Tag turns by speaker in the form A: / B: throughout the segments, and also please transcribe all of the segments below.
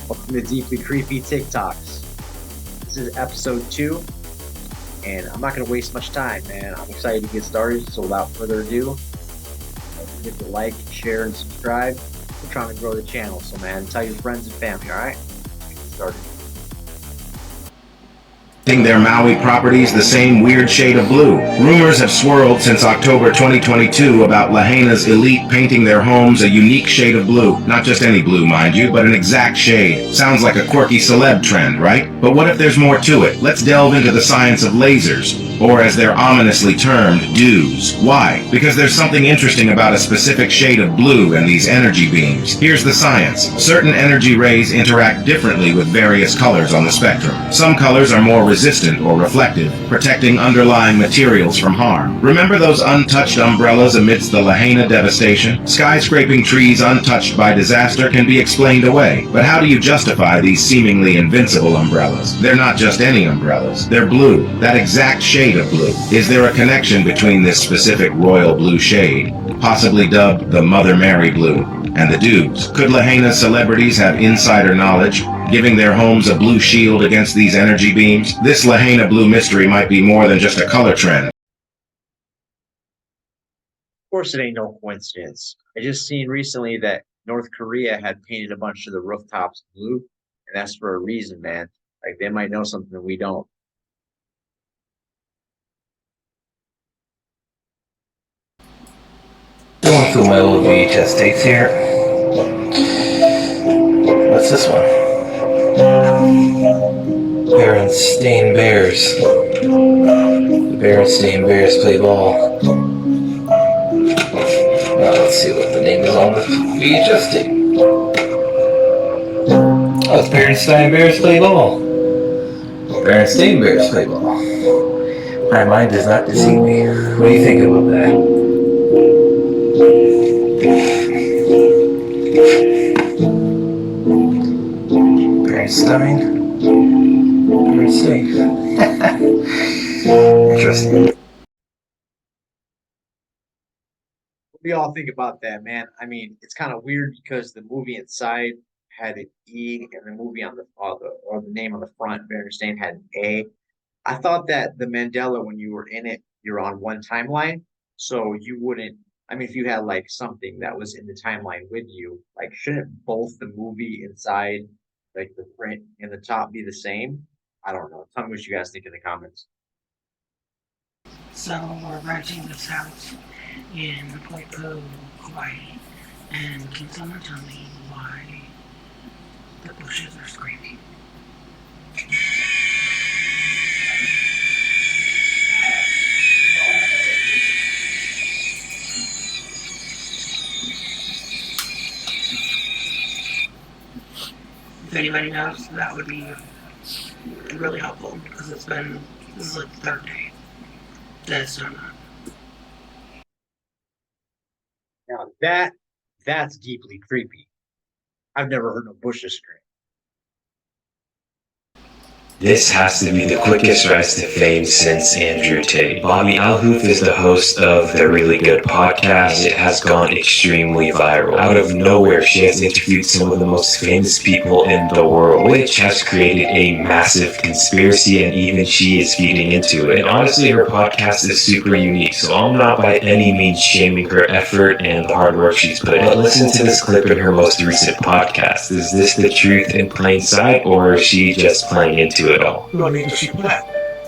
A: Welcome to Deeply Creepy TikToks. This is episode 2, and I'm not going to waste much time, man. I'm excited to get started, so without further ado, don't forget to like, share, and subscribe. We're trying to grow the channel, so man, tell your friends and family, alright? Let's get started.
B: Their Maui properties the same weird shade of blue. Rumors have swirled since October 2022 about Lahaina's elite painting their homes a unique shade of blue. Not just any blue, mind you, but an exact shade. Sounds like a quirky celeb trend, right? But what if there's more to it? Let's delve into the science of lasers, or as they're ominously termed, dews. Why? Because there's something interesting about a specific shade of blue and these energy beams. Here's the science. Certain energy rays interact differently with various colors on the spectrum. Some colors are more resistant or reflective, protecting underlying materials from harm. Remember those untouched umbrellas amidst the Lahaina devastation? Skyscraping trees untouched by disaster can be explained away, but how do you justify these seemingly invincible umbrellas? They're not just any umbrellas. They're blue, that exact shade of blue. Is there a connection between this specific royal blue shade, possibly dubbed the Mother Mary blue, and the dews? Could Lahaina's celebrities have insider knowledge, giving their homes a blue shield against these energy beams? This Lahaina blue mystery might be more than just a color trend.
A: Of course, it ain't no coincidence. I just seen recently that North Korea had painted a bunch of the rooftops blue, and that's for a reason, man. Like, they might know something that we don't.
C: Going through my old VHS tapes here. What's this one? Berenstain Bears. The Berenstain Bears play ball. Now let's see what the name is on the VHS tape. Oh, it's Berenstain Bears play ball. Berenstain Bears play ball. My mind does not deceive me. What do you think about that? Bernstein? Interesting.
A: What do y'all think about that, man? I mean, it's kind of weird because the movie inside had an E, and the movie on the name on the front, Berenstain, had an A. I thought that the Mandela, when you were in it, you're on one timeline, so you wouldn't. I mean, if you had like something that was in the timeline with you, like shouldn't both the movie inside, like the print and the top, be the same? I don't know. Tell me what you guys think in the comments.
D: So we're renting this house in Poipu, Hawaii. And can someone tell me why the bushes are screaming? If anybody knows, that would be really helpful because this is like the third day that it's done that.
A: Now that's deeply creepy. I've never heard no bushes scream.
E: This has to be the quickest rise to fame since Andrew Tate. Bobby Alhoof is the host of the Really Good podcast. It has gone extremely viral. Out of nowhere, she has interviewed some of the most famous people in the world, which has created a massive conspiracy, and even she is feeding into it. And honestly, her podcast is super unique, so I'm not by any means shaming her effort and the hard work she's put in. But listen to this clip in her most recent podcast. Is this the truth in plain sight, or is she just playing into it all?
D: What name does she play?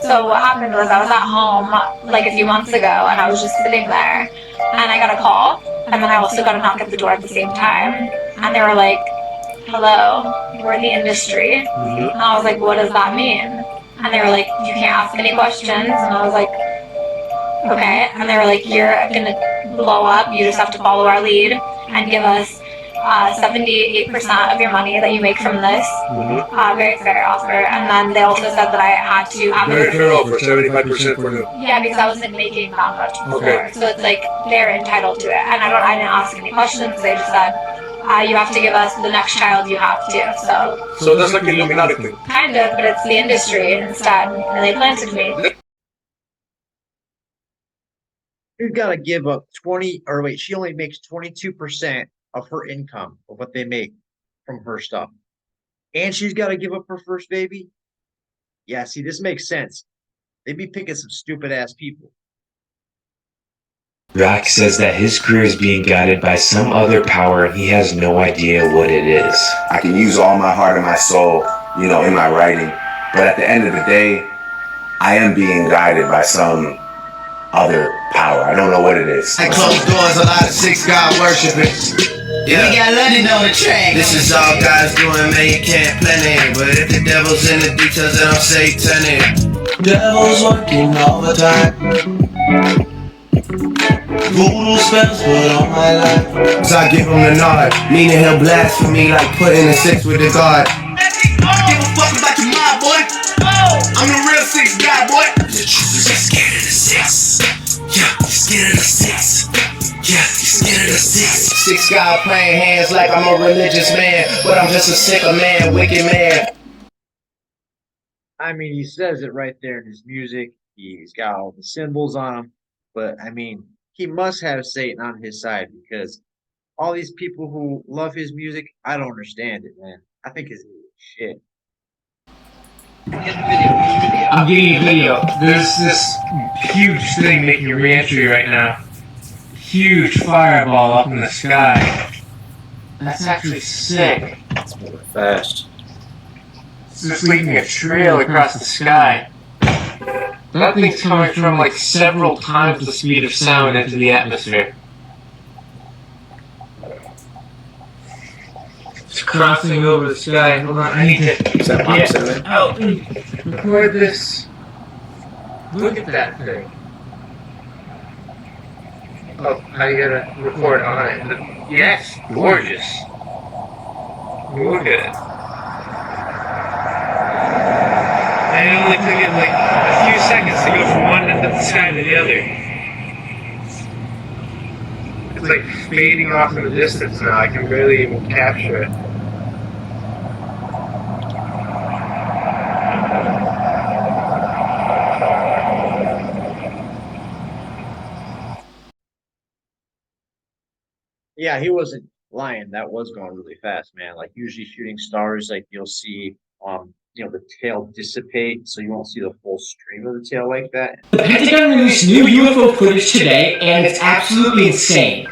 F: So what happened was I was at home like a few months ago and I was just sitting there and I got a call and then I also got a knock at the door at the same time and they were like, hello, we're in the industry. And I was like, what does that mean? And they were like, you can't ask any questions. And I was like, okay. And they were like, you're gonna blow up, you just have to follow our lead and give us 78% of your money that you make from this. Very fair offer. And then they also said that I had to have
G: Very fair offer, 75% for the.
F: yeah, because I wasn't making that much before.
G: Okay.
F: So it's like they're entitled to it. And I didn't ask any questions. They just said, you have to give us the next child you have to.
G: So that's like an Illuminati thing.
F: Kind of, but it's the industry instead. And they planted me.
A: You've got to give up 20, or wait, she only makes 22% of her income of what they make from her stuff. and she's got to give up her first baby. Yeah, see, this makes sense. They'd be picking some stupid ass people.
E: Rock says that his career is being guided by some other power and he has no idea what it is.
B: I can use all my heart and my soul, in my writing. But at the end of the day, I am being guided by some other power. I don't know what it is.
H: I close doors, a lot of six God worshiping. Yeah. We got London on the track. This is all God's doing, man, you can't plan it. But if the devil's in the details, then I'm satanic. Devil's working all the time. Voodoo spells put on my life. So I give him the nod, meaning he'll blaspheme like putting a six with the God. I give a fuck about your mob, boy. I'm the real six guy, boy. The truth is you're scared of the six. Yeah, you're scared of the six. Yeah, you're scared of the six. Six guy playing hands like I'm a religious man, but I'm just a sicker man, wicked man.
A: I mean, he says it right there in his music. He's got all the symbols on him. But I mean, he must have Satan on his side because all these people who love his music, I don't understand it, man. I think it's shit.
C: I'm getting a video. There's this huge thing making a re-entry right now. Huge fireball up in the sky. That's actually sick.
A: It's moving fast.
C: It's just leaving a trail across the sky. That thing's coming from like several times the speed of sound into the atmosphere. It's crossing over the sky. Hold on, I need to get out and record this. Look at that thing. Oh, I gotta record on it. Yes, gorgeous. Look at it. And it only took it like a few seconds to go from one end of the sky to the other. It's like fading off in the distance now. I can barely even capture it.
A: Yeah, he wasn't lying. That was going really fast, man. Like usually shooting stars, like you'll see the tail dissipate, so you won't see the full stream of the tail like that.
D: The Pentagon released new UFO footage today, and it's absolutely insane.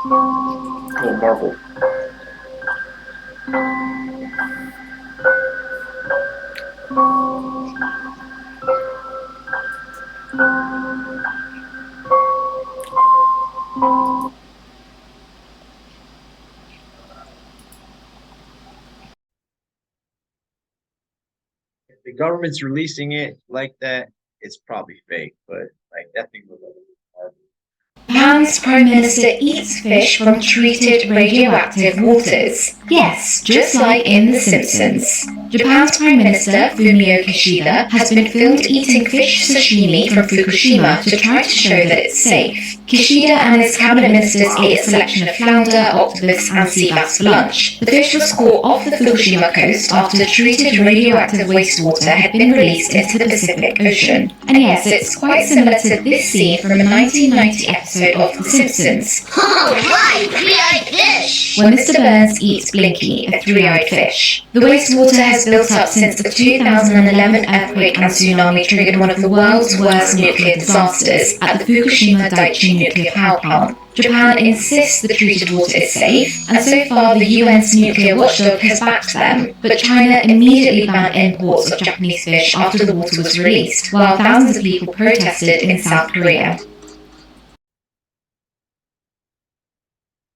A: Oh, Marvel. If the government's releasing it like that, it's probably fake, but like that thing was like Marvel.
F: Japan's Prime Minister eats fish from treated radioactive waters. Yes, just like in The Simpsons. Japan's Prime Minister, Fumio Kishida, has been filmed eating fish sashimi from Fukushima to try to show that it's safe. Kishida and his cabinet ministers ate a selection of flounder, octopus, and sea bass for lunch. The fish was caught off the Fukushima coast after treated radioactive wastewater had been released into the Pacific Ocean. And yes, it's quite similar to this scene from a 1990 episode of The Simpsons.
I: Oh, right, three-eyed fish!
F: When Mr. Burns eats Blinky, a three-eyed fish. The wastewater has built up since the 2011 earthquake and tsunami triggered one of the world's worst nuclear disasters at the Fukushima Daiichi nuclear power plant. Japan insists the treated water is safe, and so far the UN's nuclear watchdog has backed them. But China immediately banned imports of Japanese fish after the water was released, while thousands of people protested in South Korea.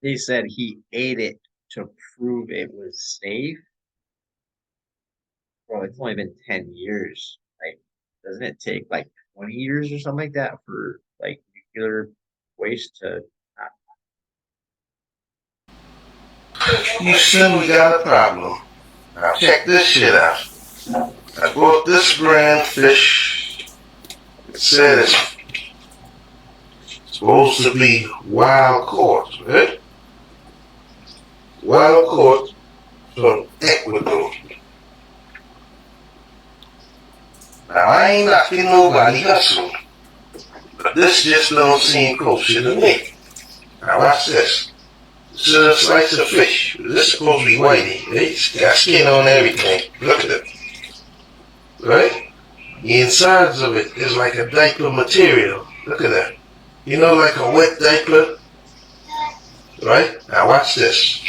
A: He said he ate it to prove it was safe. Well, it's only been 10 years. Like, doesn't it take like 20 years or something like that for like nuclear waste to
H: You said we got a problem. Now check this shit out. I bought this brand fish. It said it's supposed to be wild caught, right? Wild caught from Ecuador. Now I ain't knocking nobody hustling, but this just don't seem kosher to me. Now watch this. This is a slice of fish. This is supposed to be whitey. It's got skin on everything. Look at it. Right? The insides of it is like a diaper material. Look at that. You know, like a wet diaper? Right? Now watch this.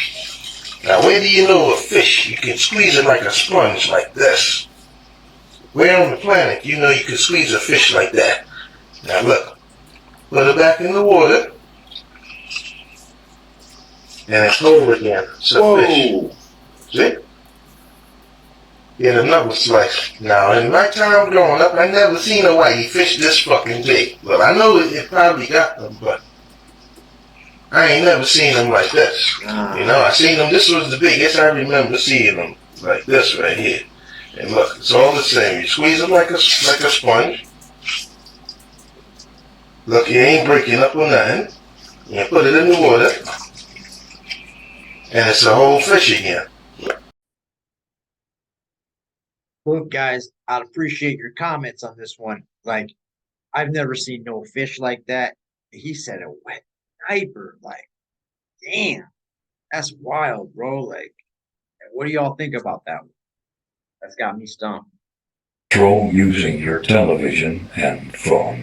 H: Now where do you know a fish, you can squeeze it like a sponge like this? Where on the planet you know you can squeeze a fish like that? Now look. Put it back in the water. And it's over again. It's a fish. See? Get another slice. Now, in my time growing up, I never seen a whitey fish this fucking big. Well, I know it probably got them, but I ain't never seen them like this. You know, I seen them, this was the biggest I remember seeing them, like this right here. And look, it's all the same. You squeeze them like a sponge. Look, you ain't breaking up or nothing. You put it in the water. And it's a whole fish again.
A: Look, guys, I'd appreciate your comments on this one. Like, I've never seen no fish like that. He said a wet diaper. Like, damn, that's wild, bro. Like, what do y'all think about that one? That's got me stumped.
J: Control using your television and phone.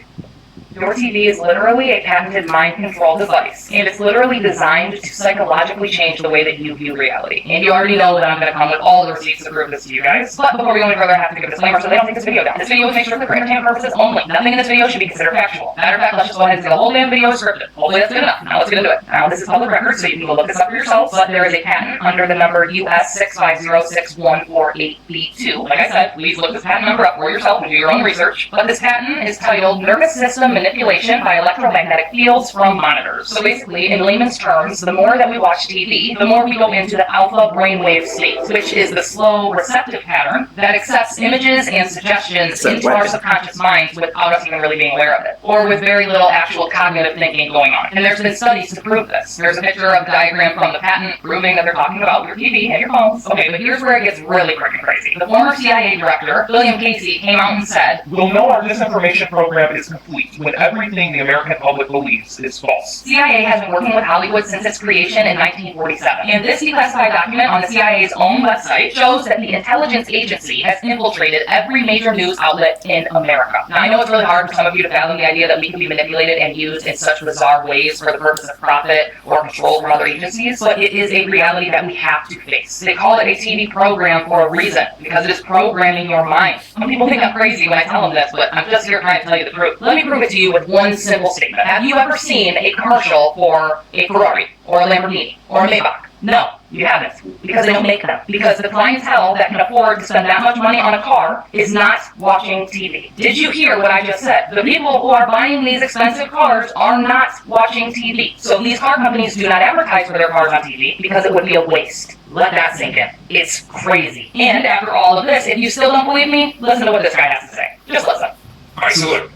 K: Your TV is literally a patented mind control device, and it's literally designed to psychologically change the way that you view reality. And you already know that I'm going to come with all the receipts to prove this to you guys. But before we go any further, I have to give a disclaimer so they don't take this video down. This video is made strictly for entertainment purposes only. Nothing in this video should be considered factual. Matter of fact, let's just go ahead and say the whole damn video is scripted. Hopefully that's good enough. Now let's get into it. Now this is public record, so you can go look this up for yourself, but there is a patent under the number US 6506148B2. Like I said, please look this patent number up for yourself and do your own research. But this patent is titled Nervous System Manipulation by Electromagnetic Fields from Monitors. So basically, in layman's terms, the more that we watch TV, the more we go into the alpha brainwave state, which is the slow receptive pattern that accepts images and suggestions into our subconscious minds without us even really being aware of it, or with very little actual cognitive thinking going on. And there's been studies to prove this. There's a picture of a diagram from the patent proving that they're talking about your TV and your phones. Okay, but here's where it gets really freaking crazy. The former CIA director, William Casey, came out and said,
L: "We'll know our disinformation program is complete when everything the American public believes is false."
K: CIA has been working with Hollywood since its creation in 1947, and this declassified document on the CIA's own website shows that the intelligence agency has infiltrated every major news outlet in America. Now, I know it's really hard for some of you to fathom the idea that we can be manipulated and used in such bizarre ways for the purpose of profit or control from other agencies, but it is a reality that we have to face. They call it a TV program for a reason, because it is programming your mind. Some people think I'm crazy when I tell them this, but I'm just here trying to tell you the truth. Let me prove it to you with one simple statement. Have you ever seen a commercial for a Ferrari, or a Lamborghini, or a Maybach? No, you haven't, because they don't make them. Because the clientele that can afford to spend that much money on a car is not watching TV. Did you hear what I just said? The people who are buying these expensive cars are not watching TV. So these car companies do not advertise for their cars on TV because it would be a waste. Let that sink in. It's crazy. And after all of this, if you still don't believe me, listen to what this guy has to say. Just listen.
L: Alright, so look,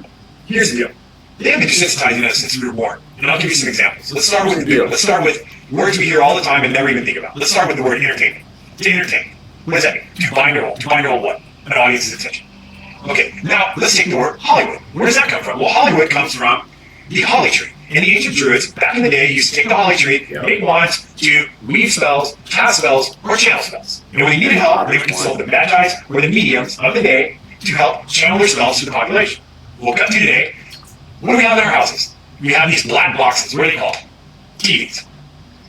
L: here's the deal. They have been desensitizing us since we were born. And I'll give you some examples. Let's start with the deal. Let's start with words we hear all the time and never even think about. Let's start with the word entertainment. To entertain. What does that mean? To bind or hold. To bind or hold what? An audience's attention. Okay, now let's take the word Hollywood. Where does that come from? Well, Hollywood comes from the holly tree. In the ancient Druids, back in the day, used to take the holly tree, make wands to weave spells, cast spells, or channel spells. And when they needed help, they would consult the magi's or the mediums of the day to help channel their spells to the population. We'll cut to today. What do we have in our houses? We have these black boxes. What are they called? TVs.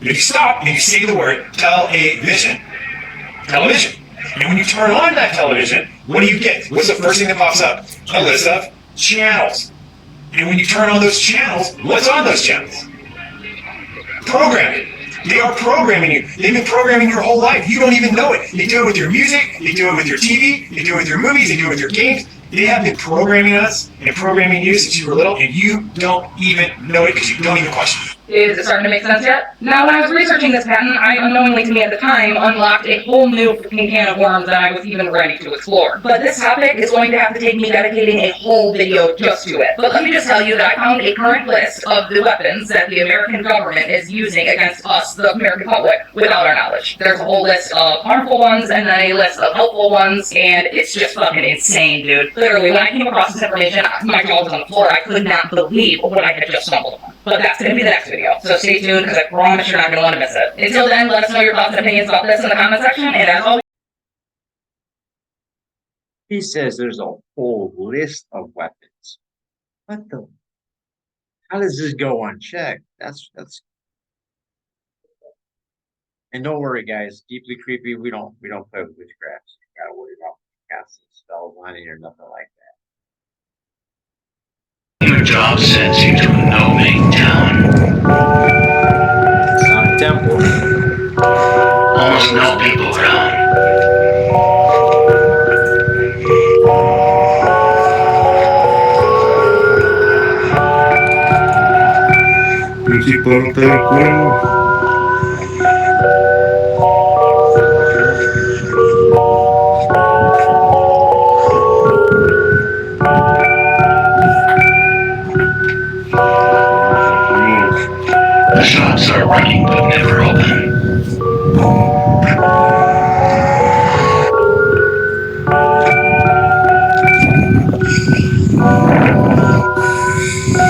L: And if you stop and you say the word television, and when you turn on that television, what do you get? What's the first thing that pops up? A list of channels. And when you turn on those channels, what's on those channels? Programming. They are programming you. They've been programming your whole life. You don't even know it. They do it with your music. They do it with your TV. They do it with your movies. They do it with your games. They have been programming us and programming you since you were little, and you don't even know it because you don't even question it.
K: Is it starting to make sense yet? Now, when I was researching this patent, I unknowingly to me at the time unlocked a whole new fucking can of worms that I was even ready to explore. But this topic is going to have to take me dedicating a whole video just to it. But let me just tell you that I found a current list of the weapons that the American government is using against us, the American public, without our knowledge. There's a whole list of harmful ones and then a list of helpful ones, and it's just fucking insane, dude. Literally, when I came across this information, my jaw was on the floor. I could not believe what I had just stumbled upon. But that's going to be the next video, so stay tuned because I promise you're not going to want to miss it. Until then, let us know your thoughts and opinions about this in the comment section, and as always,
A: He says there's a whole list of weapons. What the? How does this go unchecked? That's. And don't worry, guys. Deeply creepy. We don't play with witchcraft. So you gotta worry about casting spells on it or nothing like that.
M: Your job sends you to a no-make town.
A: It's not a temple.
M: Almost no people around. The shops are running but never open.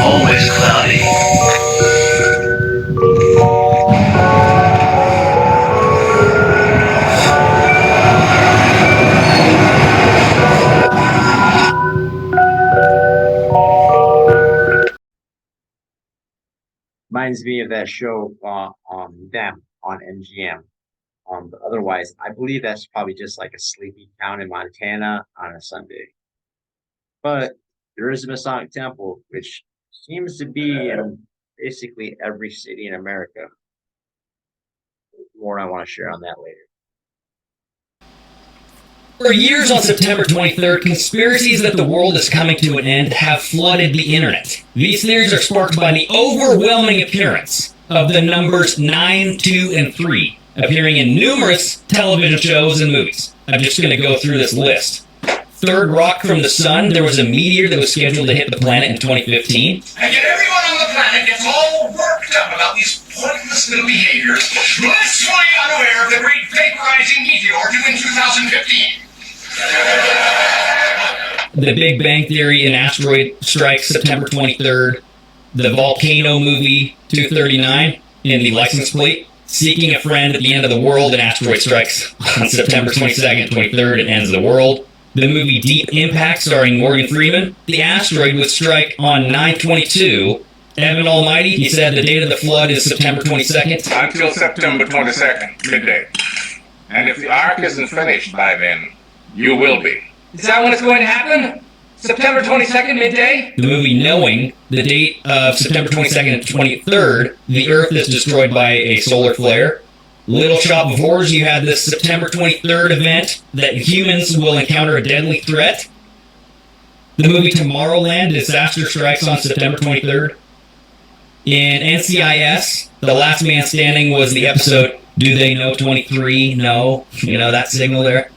M: Always cloudy.
A: Reminds me of that show them on MGM. But otherwise, I believe that's probably just like a sleepy town in Montana on a Sunday. But there is a Masonic temple, which seems to be in basically every city in America. More I want to share on that later.
N: For years on September 23rd, conspiracies that the world is coming to an end have flooded the internet. These theories are sparked by the overwhelming appearance of the numbers 9, 2, and 3, appearing in numerous television shows and movies. I'm just going to go through this list. Third rock from the sun, there was a meteor that was scheduled to hit the planet in 2015.
L: And yet everyone on the planet gets all worked up about these pointless little behaviors, blissfully unaware of the great vaporizing meteor due in 2015.
N: The Big Bang Theory and asteroid strike September 23rd. The volcano movie 239 in the license plate. Seeking a friend at the end of the world, an asteroid strikes on September 22nd, 23rd, and ends the world. The movie Deep Impact starring Morgan Freeman. The asteroid would strike on 9/22. Evan Almighty, he said the date of the flood is September 22nd.
O: Until September 22nd, midday. And if the ark isn't finished by then, you will be.
K: is that when it's going to happen? September 22nd, midday?
N: The movie Knowing, the date of September 22nd and 23rd, the Earth is destroyed by a solar flare. Little Shop of Horrors, you had this September 23rd event that humans will encounter a deadly threat. The movie Tomorrowland, disaster strikes on September 23rd. In NCIS, The Last Man Standing was the episode Do They Know 23? No. You know, that signal there.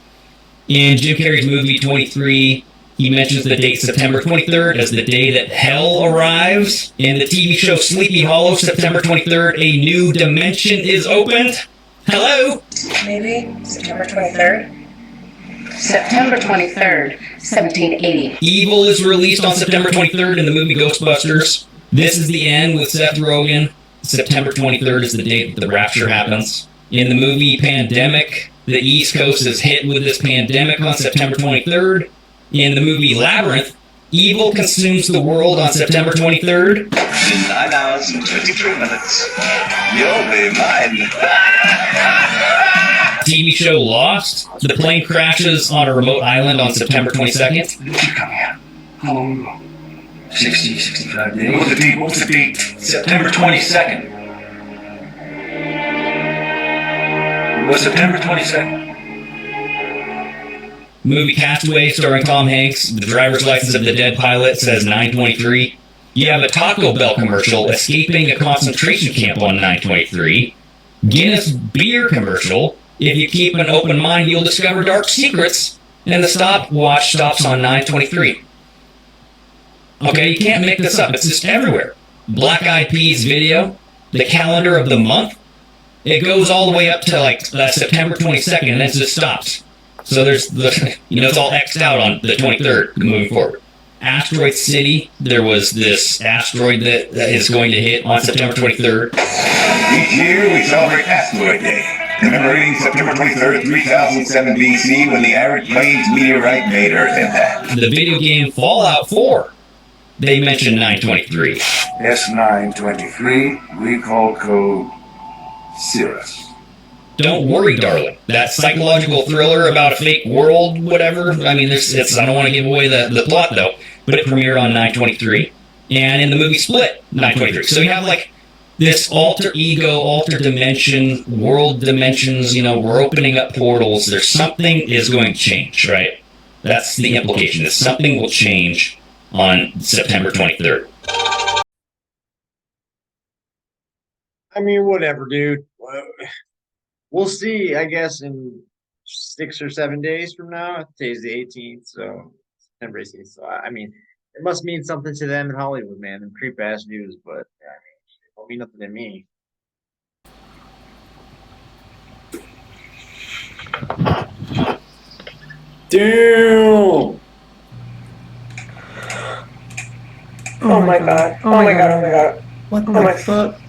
N: In Jim Carrey's movie 23, he mentions the date September 23rd as the day that hell arrives. In the TV show Sleepy Hollow, September 23rd, a new dimension is opened. Hello?
P: Maybe September 23rd? September 23rd, 1780.
N: Evil is released on September 23rd in the movie Ghostbusters. This is the End with Seth Rogen. September 23rd is the date that the rapture happens. In the movie Pandemic, the East Coast is hit with this pandemic on September 23rd. In the movie Labyrinth, evil consumes the world on September 23rd.
Q: In 9 hours and 23 minutes, you'll be mine.
N: TV show Lost, the plane crashes on a remote island on September 22nd.
Q: When did you come here? How long ago? 60, 65 days. What's the date?
N: September 22nd.
Q: What's September 22nd?
N: Movie Castaway starring Tom Hanks. The driver's license of the dead pilot says 9/23. You have a Taco Bell commercial escaping a concentration camp on 923. Guinness beer commercial. If you keep an open mind, you'll discover dark secrets. And the stopwatch stops on 923. Okay, you can't make this up. It's just everywhere. Black Eyed Peas video, the calendar of the month. It goes all the way up to like September 22nd, and then it just stops. So there's the, it's all X'd out on the 23rd moving forward. Asteroid City, there was this asteroid that is going to hit on September 23rd.
L: Each year we celebrate Asteroid Day, commemorating September 23rd, 3007 BC, when the Arid Plains meteorite made Earth impact.
N: The video game Fallout 4, they mentioned 923.
J: S923, recall code Cirrus.
N: Don't worry, darling. That psychological thriller about a fake world, whatever. I mean, I don't want to give away the plot, though. But it premiered on 923. And in the movie Split, 923. So you have, like, this alter ego, alter dimension, world dimensions. We're opening up portals. There's something is going to change, right? That's the implication. That something will change on September 23rd.
A: I mean, whatever, dude. We'll see, I guess, in 6 or 7 days from now. Today's the 18th, so September 18th. So, I mean, it must mean something to them in Hollywood, man. Them creep-ass news, but it don't mean nothing to me. Damn!
P: Oh my god. Oh my god, oh my god.
Q: What the fuck?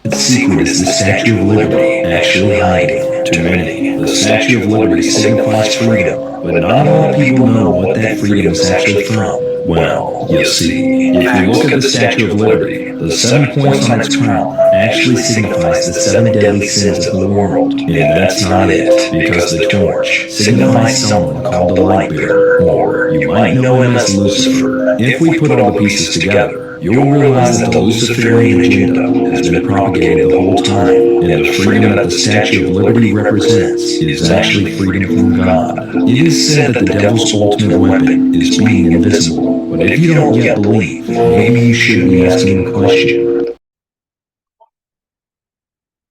J: The secret is the Statue of Liberty actually hiding. To many, the Statue of Liberty signifies freedom, but not a lot of people know what that freedom is actually from. Well, you'll see. If you look at the Statue of Liberty, the 7 points on its crown actually signifies the 7 deadly sins of the world. And that's not it, because the torch signifies someone called the Lightbearer, or you might know him as Lucifer. If we put all the pieces together, you'll realize that the Luciferian agenda has been propagated the whole time, and the freedom that the Statue of Liberty represents is actually freedom from God. It is said that the devil's ultimate weapon is being invisible, but if you don't yet believe, maybe you should be asking a question.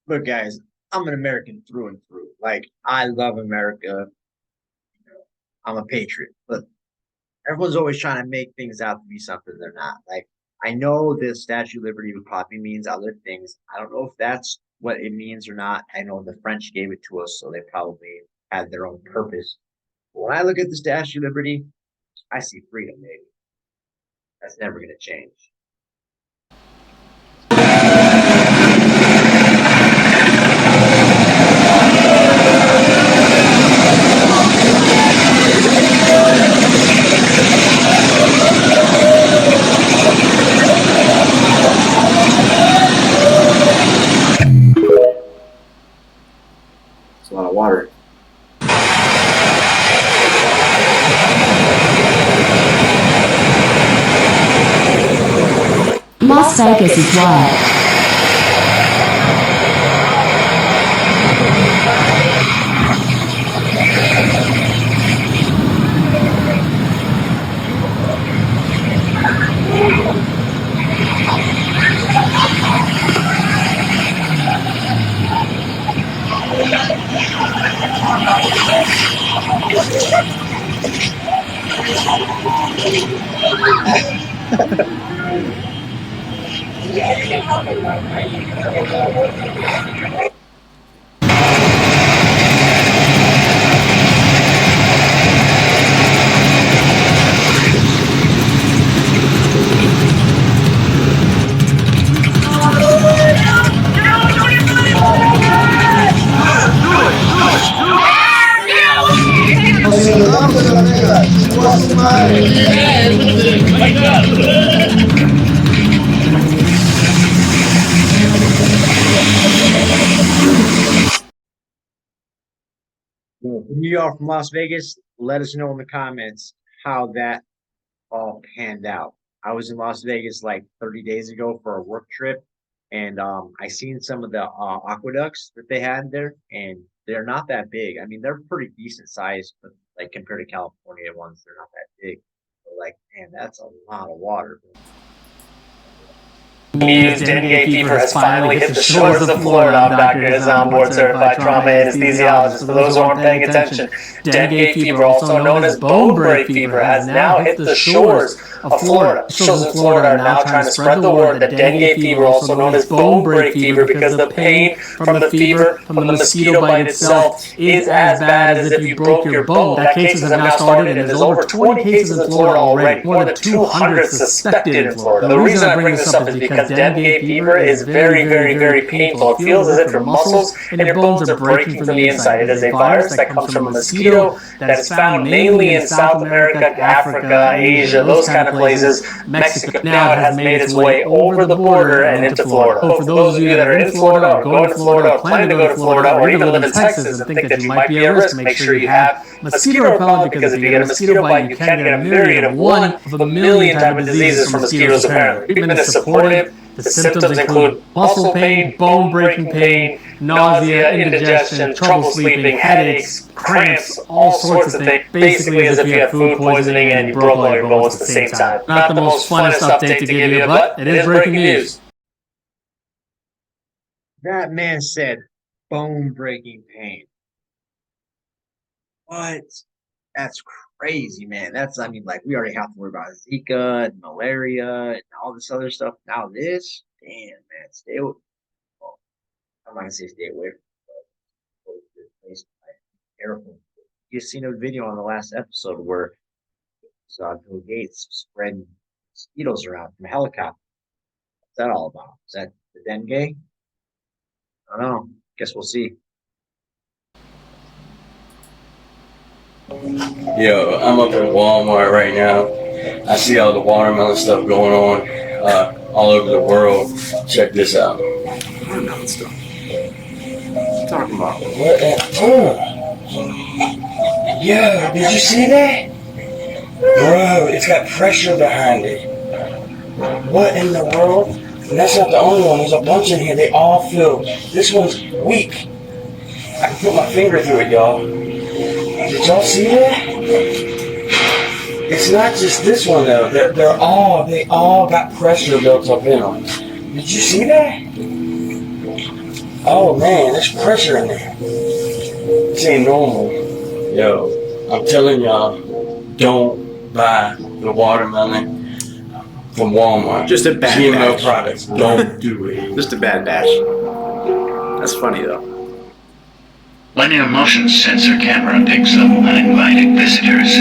A: Look, guys, I'm an American through and through. Like, I love America. I'm a patriot. But everyone's always trying to make things out to be something they're not. Like, I know the Statue of Liberty probably means other things. I don't know if that's what it means or not. I know the French gave it to us, so they probably had their own purpose. But when I look at the Statue of Liberty, I see freedom, baby. That's never going to change.
Q: It's a lot of water.
R: Las Vegas is wild.
A: New York from Las Vegas, let us know in the comments how that all panned out. I was in Las Vegas like 30 days ago for a work trip, and I seen some of the aqueducts that they had there, and they're not that big. I mean, they're pretty decent size, but like compared to California ones, they're not that big. But like, man, that's a lot of water.
S: News dengue fever has finally hit the shores of Florida. I'm Dr. Islam, board certified trauma anesthesiologist. For those who aren't paying attention, dengue fever, also known as bone break fever, has now hit the shores of Florida. Officials in Florida are now trying to spread the word that dengue fever, also known as bone break fever, because the pain from the fever from the mosquito bite itself is as bad as if you broke your bone. That cases have now started, and there's over 20 cases in Florida already, more than 200 suspected in Florida. The reason I bring this up is because dengue fever is very, very, very painful. It feels as if your muscles and your bones are breaking from the inside. It is a virus that comes from a mosquito that is found mainly in South America, Africa, Asia, those kind of places. Mexico. Now it has made its way over the border and into Florida. So for those of you that are in Florida or going to Florida or planning to go to Florida or even live in Texas and think that you might be at risk, make sure you have mosquito repellent, because if you get a mosquito bite, you can get a myriad of one of a million type of diseases from mosquitoes apparently. Treatment is supportive. The symptoms include muscle pain, bone-breaking pain, nausea, indigestion, trouble sleeping, headaches, cramps, all sorts of things. Basically as if you had food poisoning and you broke all your bones at the same time. Not the most funnest update to give you, but it is breaking news.
A: That man said bone-breaking pain. What? That's crazy, man. I mean, like, we already have to worry about Zika and malaria and all this other stuff. Now this, damn, man, stay away. Well, I'm not gonna say stay away from it, but careful. You seen a video on the last episode where Bill Gates spread mosquitoes around from a helicopter. What's that all about? Is that the dengue? I don't know. Guess we'll see.
Q: Yo, I'm up at Walmart right now. I see all the watermelon stuff going on all over the world. Check this out. Watermelon stuff. What you talking about? What? Yo, did you see that? Bro, it's got pressure behind it. What in the world? And that's not the only one. There's a bunch in here. They all feel. This one's weak. I can put my finger through it, y'all. Did y'all see that? It's not just this one though. They all got pressure built up in them. Did you see that? Oh man, there's pressure in there. This ain't normal. Yo, I'm telling y'all, don't buy the watermelon from Walmart.
T: Just a bad
Q: GMO
T: batch.
Q: products. Don't do it.
T: Just a bad batch. That's funny though.
M: Linear motion sensor camera picks up uninvited visitors.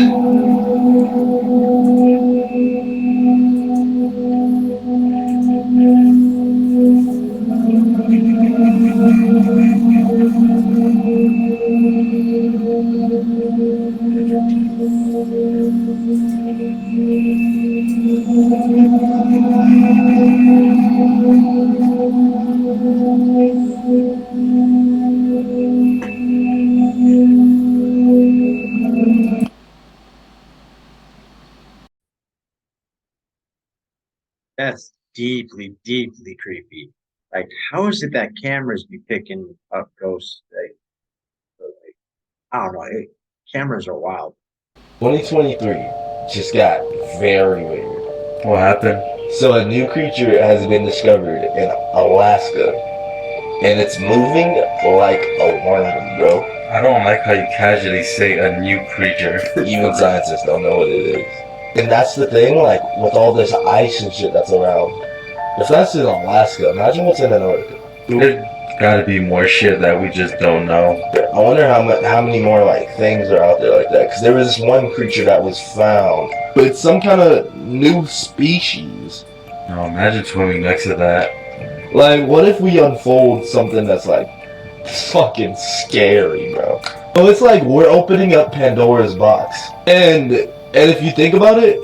A: That's deeply, deeply creepy. Like, how is it that cameras be picking up ghosts? Like, I don't know. Cameras are wild.
B: 2023 just got very weird.
E: What happened?
B: So a new creature has been discovered in Alaska, and it's moving like a worm, bro.
E: I don't like how you casually say a new creature.
B: Even scientists don't know what it is. And that's the thing, like, with all this ice and shit that's around. If that's in Alaska, imagine what's in Antarctica.
E: There's gotta be more shit that we just don't know.
B: I wonder how many more, like, things are out there like that. Because there was this one creature that was found. But it's some kind of new species.
E: No, imagine swimming next to that.
B: Like, what if we unfold something that's, like, fucking scary, bro? So it's like we're opening up Pandora's box. And if you think about it,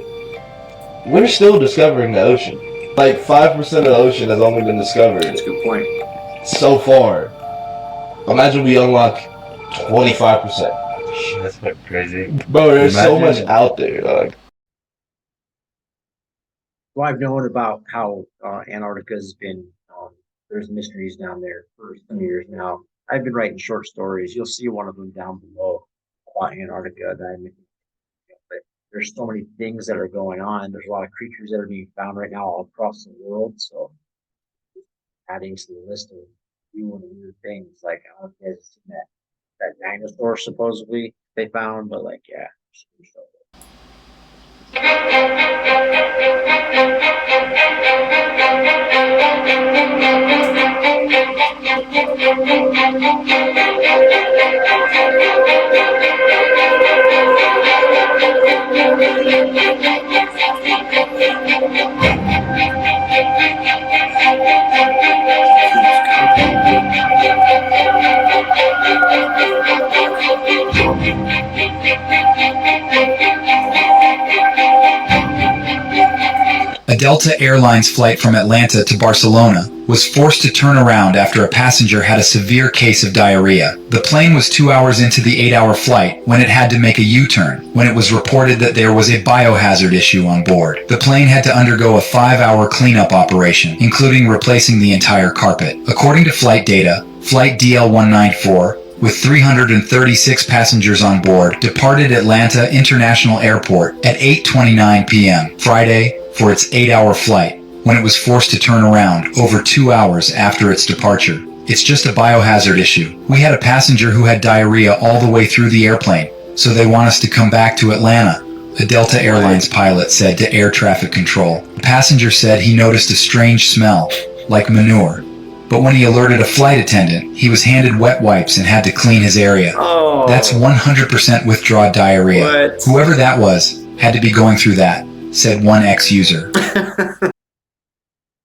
B: we're still discovering the ocean. Like 5% of the ocean has only been discovered.
T: That's a good point.
B: So far. Imagine we unlock 25%.
E: That's fucking crazy.
B: Bro, there's so much out there, dog.
A: Well, I've known about how Antarctica's been, there's mysteries down there for some years now. I've been writing short stories. You'll see one of them down below about Antarctica. But there's so many things that are going on. There's a lot of creatures that are being found right now all across the world. So adding to the list of new and weird things. Like, I don't know if you guys have seen that dinosaur supposedly they found, but like, yeah.
U: A Delta Airlines flight from Atlanta to Barcelona was forced to turn around after a passenger had a severe case of diarrhea. The plane was 2 hours into the 8-hour flight when it had to make a U-turn, when it was reported that there was a biohazard issue on board. The plane had to undergo a 5-hour cleanup operation, including replacing the entire carpet. According to flight data, Flight DL194, with 336 passengers on board, departed Atlanta International Airport at 8:29 p.m. Friday for its 8-hour flight, when it was forced to turn around over 2 hours after its departure. It's just a biohazard issue. We had a passenger who had diarrhea all the way through the airplane, so they want us to come back to Atlanta, a Delta Airlines pilot said to air traffic control. The passenger said he noticed a strange smell, like manure. But when he alerted a flight attendant, he was handed wet wipes and had to clean his area.
T: Oh.
U: That's 100% withdrawal diarrhea.
T: What?
U: Whoever that was had to be going through that, said one ex-user.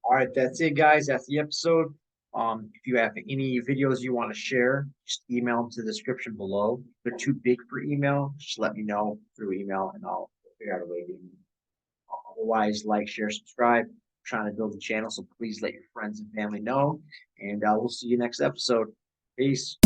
A: All right, that's it, guys. That's the episode. If you have any videos you want to share, just email them to the description below. If they're too big for email, just let me know through email and I'll figure out a way to. Otherwise, like, share, subscribe. I'm trying to build the channel, so please let your friends and family know. And we'll see you next episode. Peace.